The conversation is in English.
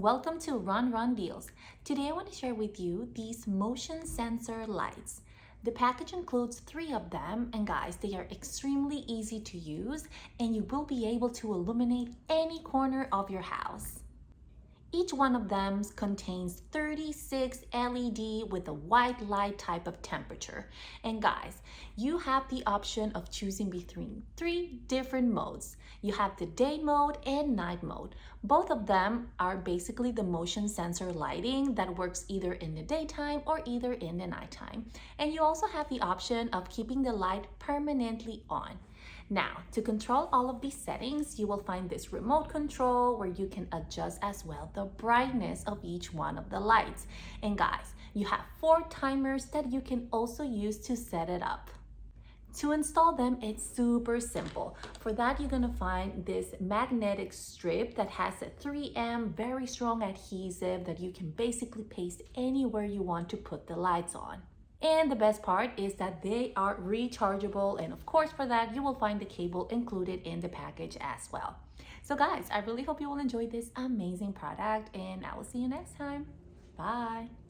welcome to Run Deals. Today I want to share with you these motion sensor lights. The package includes 3 of them, and guys, they are extremely easy to use and you will be able to illuminate any corner of your house. Each one of them contains 36 LED with a white light type of temperature. And guys, you have the option of choosing between 3 different modes. You have the day mode and night mode. Both of them are basically the motion sensor lighting that works either in the daytime or either in the nighttime. And you also have the option of keeping the light permanently on. Now, to control all of these settings, you will find this remote control where you can adjust as well the brightness of each one of the lights. And guys, you have 4 timers that you can also use to set it up. To install them, it's super simple. For that, you're gonna find this magnetic strip that has a 3M very strong adhesive that you can basically paste anywhere you want to put the lights on. And the best part is that they are rechargeable, and of course for that you will find the cable included in the package as well. So guys, I really hope you will enjoy this amazing product, and I will see you next time. Bye.